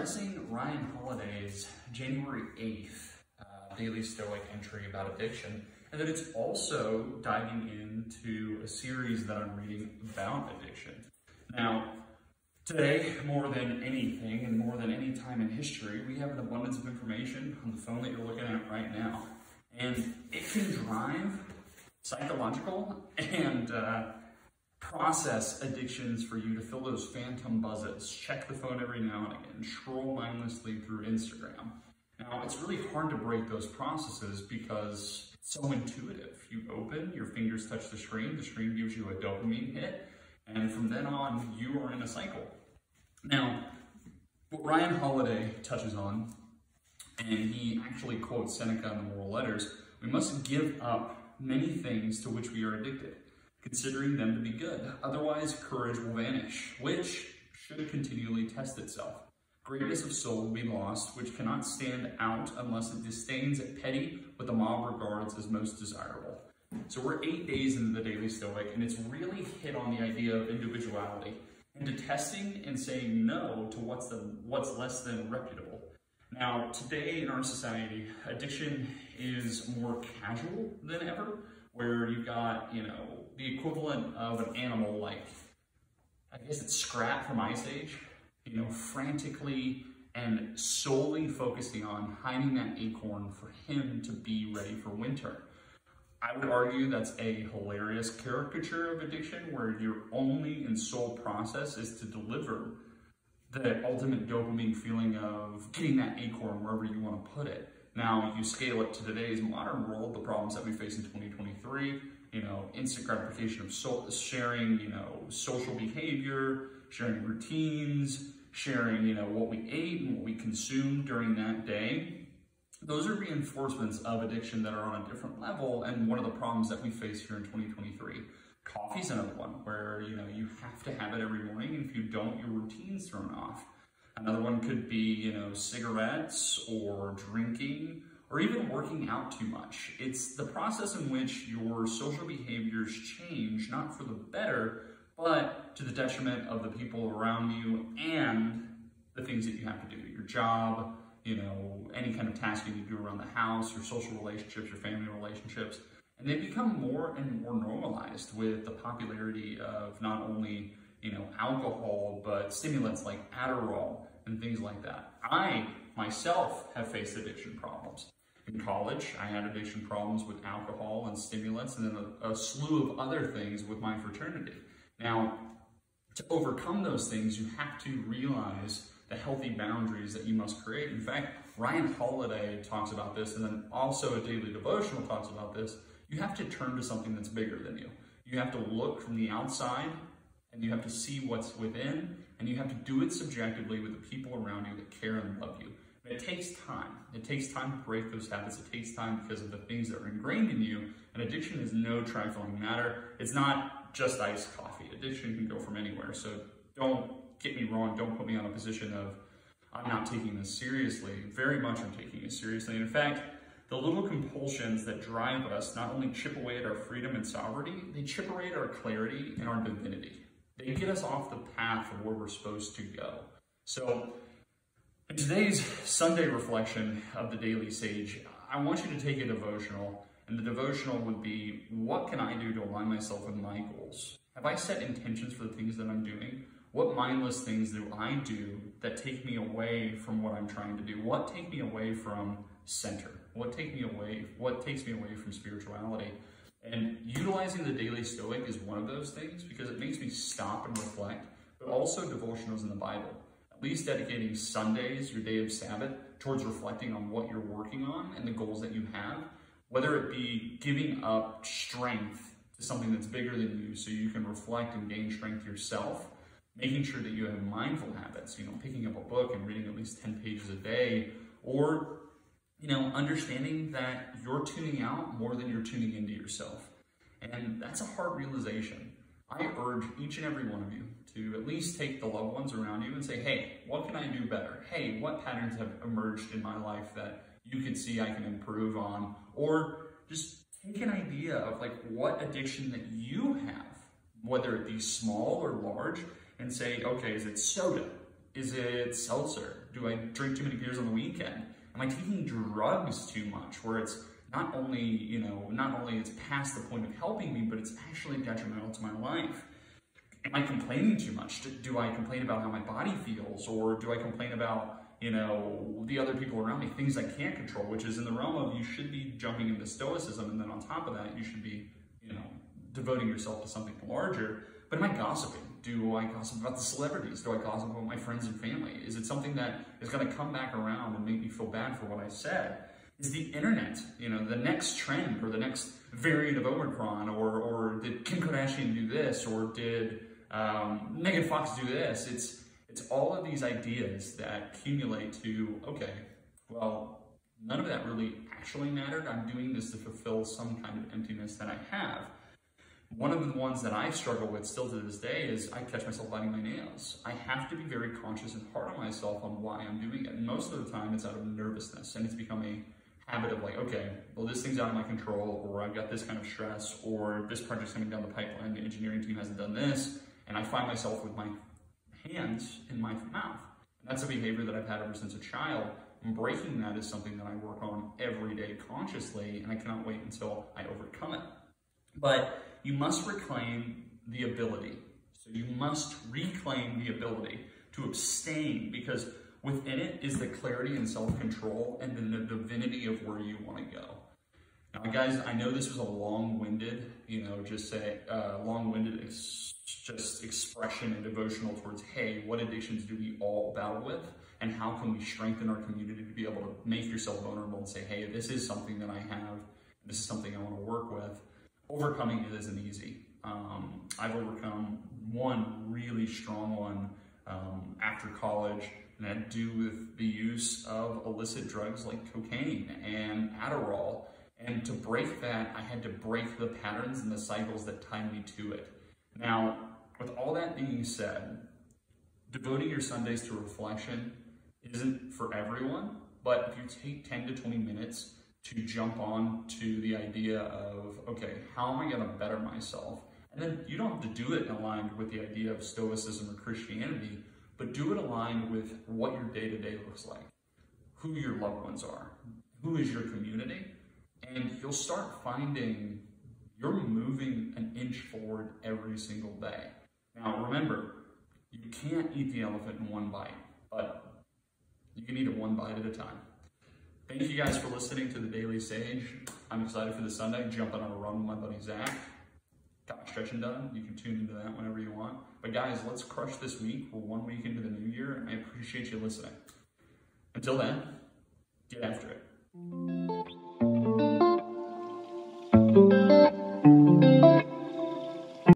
addressing Ryan Holiday's January 8th Daily Stoic entry about addiction, and then it's also diving into a series that I'm reading about addiction. Now, today, more than anything and more than any time in history, we have an abundance of information on the phone that you're looking at right now, and it can drive psychological and process addictions for you to fill those phantom buzzes, check the phone every now and again, scroll mindlessly through Instagram. Now, it's really hard to break those processes because it's so intuitive. You open, your fingers touch the screen gives you a dopamine hit, and from then on, you are in a cycle. Now, what Ryan Holiday touches on, and he actually quotes Seneca in the Moral Letters, we must give up many things to which we are addicted, considering them to be good. Otherwise, courage will vanish, which should continually test itself. Greatness of soul will be lost, which cannot stand out unless it disdains at petty what the mob regards as most desirable. So we're 8 days into the Daily Stoic, and it's really hit on the idea of individuality and detesting and saying no to what's less than reputable. Now, today in our society, addiction is more casual than ever, where you've got, the equivalent of an animal like, I guess it's Scrat from Ice Age, frantically and solely focusing on hiding that acorn for him to be ready for winter. I would argue that's a hilarious caricature of addiction where your only and sole process is to deliver the ultimate dopamine feeling of getting that acorn wherever you want to put it. Now, you scale it to today's modern world, the problems that we face in 2023, instant gratification of sharing, social behavior, sharing routines, sharing, what we ate and what we consumed during that day. Those are reinforcements of addiction that are on a different level, and one of the problems that we face here in 2023. Coffee's another one where, you have to have it every morning, and if you don't, your routine's thrown off. Another one could be, cigarettes or drinking or even working out too much. It's the process in which your social behaviors change, not for the better, but to the detriment of the people around you and the things that you have to do. Your job, any kind of tasking you do around the house, your social relationships, your family relationships. And they become more and more normalized with the popularity of not only, alcohol, but stimulants like Adderall and things like that. I, myself, have faced addiction problems. In college, I had addiction problems with alcohol and stimulants, and then a slew of other things with my fraternity. Now, to overcome those things, you have to realize the healthy boundaries that you must create. In fact, Ryan Holiday talks about this, and then also a daily devotional talks about this. You have to turn to something that's bigger than you. You have to look from the outside, and you have to see what's within, and you have to do it subjectively with the people around you that care and love you. And it takes time. It takes time to break those habits. It takes time because of the things that are ingrained in you, and addiction is no trifling matter. It's not just iced coffee. Addiction can go from anywhere, so don't get me wrong. Don't put me on a position of, I'm not taking this seriously. Very much I'm taking it seriously. And in fact, the little compulsions that drive us not only chip away at our freedom and sovereignty, they chip away at our clarity and our divinity. They get us off the path of where we're supposed to go. So in today's Sunday reflection of the Daily Sage, I want you to take a devotional, and the devotional would be, what can I do to align myself with my goals? Have I set intentions for the things that I'm doing? What mindless things do I do that take me away from what I'm trying to do? What take me away from center? What takes me away from spirituality? And utilizing the Daily Stoic is one of those things because it makes me stop and reflect, but also devotionals in the Bible. At least dedicating Sundays, your day of Sabbath, towards reflecting on what you're working on and the goals that you have, whether it be giving up strength to something that's bigger than you so you can reflect and gain strength yourself, making sure that you have mindful habits, picking up a book and reading at least 10 pages a day, or, understanding that you're tuning out more than you're tuning into yourself. And that's a hard realization. I urge each and every one of you to at least take the loved ones around you and say, hey, what can I do better? Hey, what patterns have emerged in my life that you can see I can improve on? Or just take an idea of what addiction that you have, whether it be small or large, and say, okay, is it soda? Is it seltzer? Do I drink too many beers on the weekend? Am I taking drugs too much, where it's not only it's past the point of helping me, but it's actually detrimental to my life? Am I complaining too much? Do I complain about how my body feels, or do I complain about, the other people around me, things I can't control, which is in the realm of, you should be jumping into stoicism, and then on top of that, you should be, devoting yourself to something larger. But am I gossiping? Do I gossip about the celebrities? Do I gossip about my friends and family? Is it something that is going to come back around and make me feel bad for what I said? Is the internet, the next trend, or the next variant of Omicron, or did Kim Kardashian do this, or did Megan Fox do this? It's all of these ideas that accumulate to, okay, well, none of that really actually mattered. I'm doing this to fulfill some kind of emptiness that I have. One of the ones that I struggle with still to this day is I catch myself biting my nails. I have to be very conscious and hard on myself on why I'm doing it. And most of the time it's out of nervousness, and it's become a habit of like, okay, well, this thing's out of my control, or I've got this kind of stress, or this project's coming down the pipeline, the engineering team hasn't done this, and I find myself with my hands in my mouth. And that's a behavior that I've had ever since a child. And breaking that is something that I work on every day consciously, and I cannot wait until I overcome it. But you must reclaim the ability. So you must reclaim the ability to abstain, because within it is the clarity and self-control and then the divinity of where you want to go. Now, guys, I know this was a long-winded, long-winded expression and devotional towards, hey, what addictions do we all battle with? And how can we strengthen our community to be able to make yourself vulnerable and say, hey, this is something that I have, this is something I want to work with. Overcoming it isn't easy. I've overcome one really strong one after college, and that had to do with the use of illicit drugs like cocaine and Adderall. And to break that, I had to break the patterns and the cycles that tied me to it. Now, with all that being said, devoting your Sundays to reflection isn't for everyone, but if you take 10 to 20 minutes to jump on to the idea of, okay, how am I going to better myself? And then you don't have to do it aligned with the idea of Stoicism or Christianity, but do it aligned with what your day-to-day looks like, who your loved ones are, who is your community, and you'll start finding you're moving an inch forward every single day. Now, remember, you can't eat the elephant in one bite, but you can eat it one bite at a time. Thank you guys for listening to the Daily Sage. I'm excited for this Sunday, jumping on a run with my buddy Zach. Got my stretching done. You can tune into that whenever you want. But guys, let's crush this week. We're 1 week into the new year, and I appreciate you listening. Until then, get after it.